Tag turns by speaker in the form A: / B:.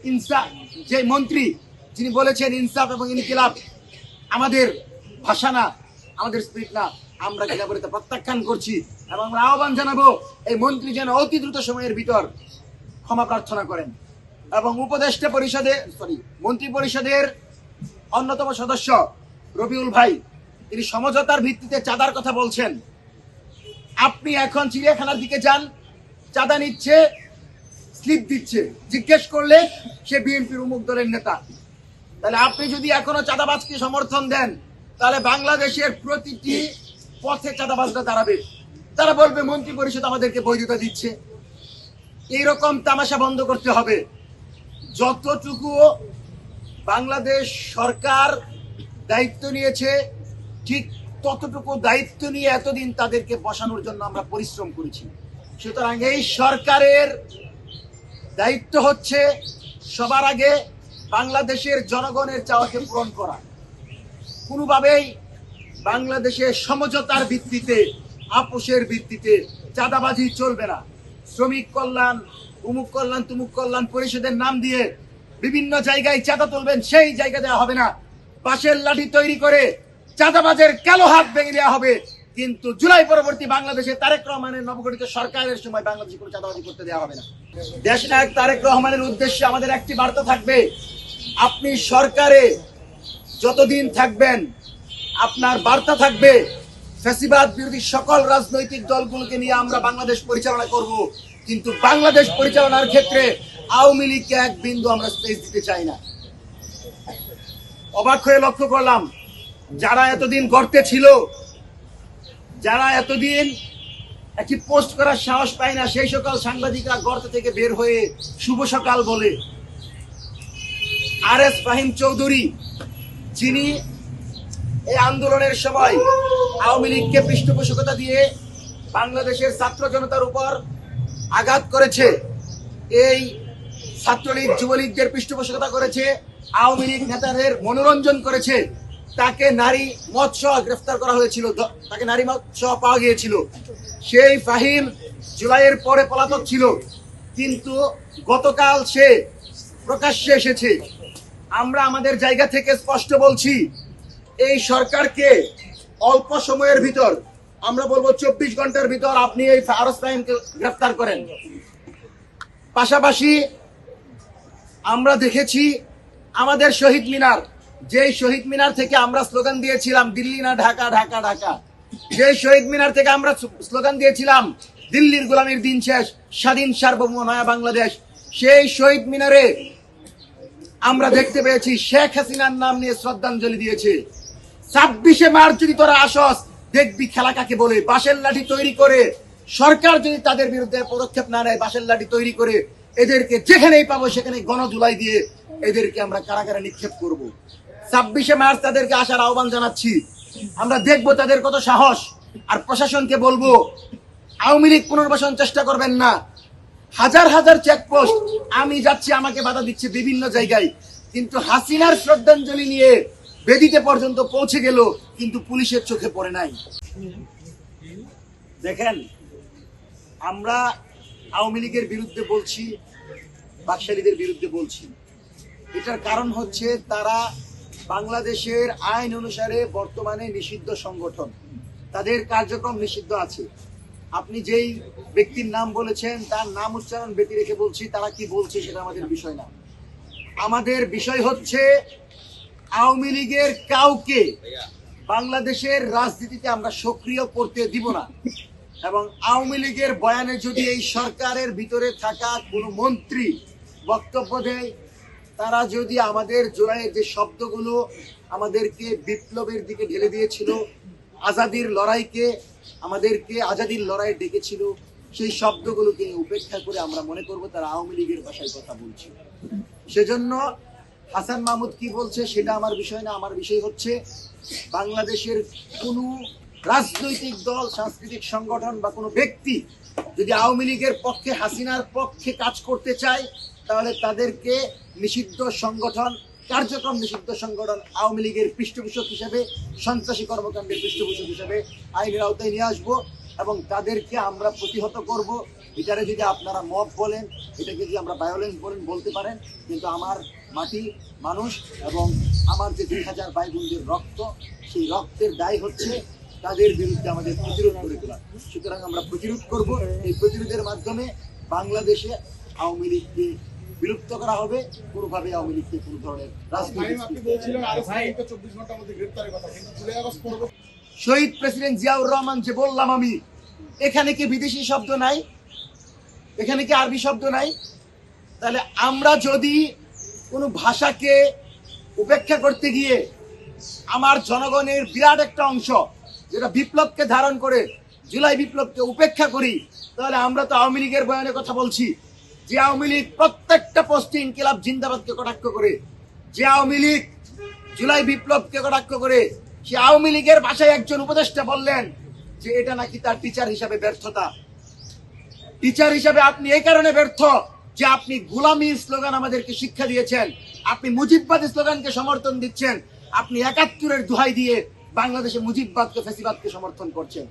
A: ইনসাফ যে মন্ত্রী যিনি বলেছেন ইনসাফ এবং ইনকিলাব আমাদের ভাষা না, আমাদের স্পিরিট না, আমরা খিলাফত প্রত্যাখ্যান করছি এবং আমরা আহ্বান জানাবো এই মন্ত্রী যেন অতি দ্রুত সময়ের ভিতর ক্ষমা প্রার্থনা করেন এবং উপদেষ্টা পরিষদে মন্ত্রী পরিষদের অন্যতম সদস্য রবিউল ভাই তিনি সমঝোতার ভিত্তিতে চাঁদার কথা বলছেন। আপনি এখন চিড়িয়াখানার দিকে যান, চাঁদা নিচ্ছে, স্লিপ দিচ্ছে, জিজ্ঞেস করলে সে বিএনপির অমুক দলের নেতা। তাহলে আপনি যদি এখনো চাঁদাবাজকে সমর্থন দেন তাহলে বাংলাদেশের প্রতিটি পথে চাঁদাবাজরা দাঁড়াবে, তারা বলবে মন্ত্রী পরিষদ আমাদেরকে বৈধতা দিচ্ছে। এইরকম তামাশা বন্ধ করতে হবে। যতটুকু বাংলাদেশ সরকার দায়িত্ব নিয়েছে ঠিক ততটুকু দায়িত্ব নিয়ে এতদিন তাদেরকে বসানোর জন্য আমরা পরিশ্রম করেছি। সুতরাং এই সরকারের দায়িত্ব হচ্ছে সবার আগে বাংলাদেশের জনগণের চাওয়াকে পূরণ করা। কোনোভাবেই বাংলাদেশের সমঝোতার ভিত্তিতে, আপোষের ভিত্তিতে চাঁদাবাজি চলবে না। শ্রমিক কল্যাণ, উমুক কল্যাণ, তুমুক কল্যাণ পরিষদের নাম দিয়ে বিভিন্ন জায়গায় চাঁদা তুলবেন, সেই জায়গা দেওয়া হবে না। বাঁশের লাঠি তৈরি করে চাঁদাবাজের কালো হাত ভেঙে দেওয়া হবে। কিন্তু জুলাই পরবর্তী বাংলাদেশে তারেক রহমানের নবগঠিত সরকারের সময় বাংলাদেশে কোনো চাঁদাবাজি করতে দেওয়া হবে না। দেশনায়ক তারেক রহমানের উদ্দেশ্যে আমাদের একটি বার্তা থাকবে, আপনি সরকারে যতদিন থাকবেন আপনার বার্তা থাকবে ফ্যাসিবাদ বিরোধী সকল রাজনৈতিক দলগুলোকে নিয়ে আমরা বাংলাদেশ পরিচালনা করব, কিন্তু বাংলাদেশ পরিচালনার ক্ষেত্রে আওয়ামী লীগকে এক বিন্দু আমরা স্পেস দিতে চাই না। অবাক হয়ে লক্ষ্য করলাম যারা এতদিন গর্তে ছিল, যারা এতদিন একটি পোস্ট করার সাহস পায় না, সেই সকল সাংবাদিকরা গর্ত থেকে বের হয়ে শুভ সকাল বলে। আর.এস. ফাহিম চৌধুরী যিনি এই আন্দোলনের সময় আওয়ামী লীগকে পৃষ্ঠপোষকতা দিয়ে বাংলাদেশের ছাত্র জনতার উপর আঘাত করেছে, এই ছাত্রলীগ যুবলীগদের পৃষ্ঠপোষকতা করেছে, আওয়ামী লীগ নেতাদের মনোরঞ্জন করেছে, তাকে নারী মদ সহ গ্রেফতার করা হয়েছিল, তাকে নারী মদ সহ পাওয়া গিয়েছিল। সেই ফাহিম জুলাইয়ের পরে পলাতক ছিল, কিন্তু গতকাল সে প্রকাশ্যে এসেছে। আমরা আমাদের জায়গা থেকে স্পষ্ট বলছি, এই সরকারকে অল্প সময়ের ভিতর, আমরা বলবো 24 ঘন্টার ভিতর আপনি এই আর.এস. ফাহিমকে গ্রেফতার করেন। পাশাপাশি আমরা দেখেছি আমাদের শহীদ মিনার, যেই শহীদ মিনার থেকে আমরা স্লোগান দিয়েছিলাম দিল্লি না ঢাকা, ঢাকা ঢাকা, যেই শহীদ মিনার থেকে আমরা স্লোগান দিয়েছিলাম দিল্লির গোলামীর দিন শেষ, স্বাধীন সার্বভৌম নয়া বাংলাদেশ, সেই শহীদ মিনারে আমরা দেখতে পেয়েছি শেখ হাসিনার নাম নিয়ে শ্রদ্ধাঞ্জলি দিয়েছে। 26শে মার্চ যদি তোরা আসস দেখবি খেলা কাকে বলে। বাঁশের লাঠি তৈরি করে সরকার যদি তাদের বিরুদ্ধে পদক্ষেপ না নেয়, বাঁশের লাঠি তৈরি করে এদেরকে যেখানেই পাবো সেখানে গণধুলাই দিয়ে এদেরকে আমরা কারাগারে নিক্ষেপ করব। 26শে মার্চ তাদেরকে আসার আহ্বান জানাচ্ছি। আমরা দেখবো তাদের কত সাহস। আর প্রশাসনকে বলবো আওয়ামী লীগ পুনর্বাসন চেষ্টা করবেন না। হাজার হাজার চেকপোস্ট, আমি যাচ্ছি আমাকে বাধা দিচ্ছে বিভিন্ন জায়গায়, কিন্তু হাসিনার শ্রদ্ধাঞ্জলি নিয়ে বেদিতে পর্যন্ত পৌঁছে গেল, কিন্তু পুলিশের চোখে পড়ে নাই। দেখেন, আমরা আওয়ামী লীগের বিরুদ্ধে বলছি, বাকশালীদের বিরুদ্ধে বলছি, এটার কারণ হচ্ছে তারা বাংলাদেশের আইন অনুসারে বর্তমানে নিষিদ্ধ সংগঠন, তাদের কার্যক্রম নিষিদ্ধ আছে। আপনি যেই ব্যক্তির নাম বলেছেন তার নাম উচ্চারণ ব্যতি রেখে বলছি, তারা কি বলছে সেটা আমাদের বিষয় না। আমাদের বিষয় হচ্ছে আওয়ামী লীগের কাউকে বাংলাদেশের রাজনীতিতে আমরা সক্রিয় করতে দিব না। এবং আওয়ামী লীগের বয়ানে যদি এই সরকারের ভিতরে থাকা কোনো মন্ত্রী বক্তব্য দেয়, তারা যদি আমাদের জুলাইয়ের যে শব্দগুলো আমাদেরকে বিপ্লবের দিকে ঢেলে দিয়েছিল, আজাদির লড়াইকে আমাদেরকে আজাদির লড়াই ডেকেছিল, সেই শব্দগুলোকে উপেক্ষা করে আমরা মনে করব তারা আওয়ামী লীগের ভাষায় কথা বলছে। সেজন্য হাসান মাহমুদ কি বলছে সেটা আমার বিষয় না। আমার বিষয় হচ্ছে বাংলাদেশের কোনো রাজনৈতিক দল, সাংস্কৃতিক সংগঠন বা কোনো ব্যক্তি যদি আওয়ামী লীগের পক্ষে, হাসিনার পক্ষে কাজ করতে চায়, তাহলে তাদেরকে নিষিদ্ধ সংগঠন, কার্যক্রম নিষিদ্ধ সংগঠন আওয়ামী লীগের পৃষ্ঠপোষক হিসেবে, সন্ত্রাসী কর্মকাণ্ডের পৃষ্ঠপোষক হিসেবে আইনের আওতায় নিয়ে আসবো। এবং তাদেরকে আমরা প্রতিহত করব। এটারে যদি আপনারা মব বলেন, এটাকে যদি আমরা ভায়োলেন্স বলেন বলতে পারেন, কিন্তু আমার মাটি, মানুষ এবং আমার যে 2000 ভাই বোনদের রক্ত, সেই রক্তের দায় হচ্ছে তাদের বিরুদ্ধে আমাদের প্রতিরোধ করে তোলা। সুতরাং আমরা প্রতিরোধ করব। এই প্রতিরোধের মাধ্যমে বাংলাদেশে আওয়ামী লীগকে বিলুপ্ত করা হবে। কোনোভাবে আওয়ামী লীগকে কোনো ধরনের শহীদ প্রেসিডেন্ট জিয়াউর রহমান যে বললাম আমি, এখানে কি বিদেশি শব্দ নাই? এখানে কি আরবি শব্দ নাই? তাহলে আমরা যদি কোনো ভাষাকে উপেক্ষা করতে গিয়ে আমার জনগণের বিরাট একটা অংশ যেটা বিপ্লবকে ধারণ করে জুলাই বিপ্লবকে উপেক্ষা করি, তাহলে আমরা তো আওয়ামী লীগের বয়ানের কথা বলছি। যে আওয়ামী লীগ প্রত্যেকটা পোস্টে ইনকিলাব জিন্দাবাদকে কটাক্ষ করে, যে আওয়ামী লীগ জুলাই বিপ্লবকে কটাক্ষ করে, সে আওয়ামী লীগের ভাষায় একজন উপদেষ্টা বললেন যে এটা নাকি তার টিচার হিসাবে ব্যর্থতা। টিচার হিসাবে আপনি এই কারণে ব্যর্থ যে আপনি গোলামীর স্লোগান আমাদেরকে শিক্ষা দিয়েছেন, আপনি মুজিববাদী স্লোগানকে সমর্থন দিচ্ছেন, আপনি ৭১-এর দোহাই দিয়ে বাংলাদেশে মুজিববাদকে, ফ্যাসিবাদকে সমর্থন করছেন।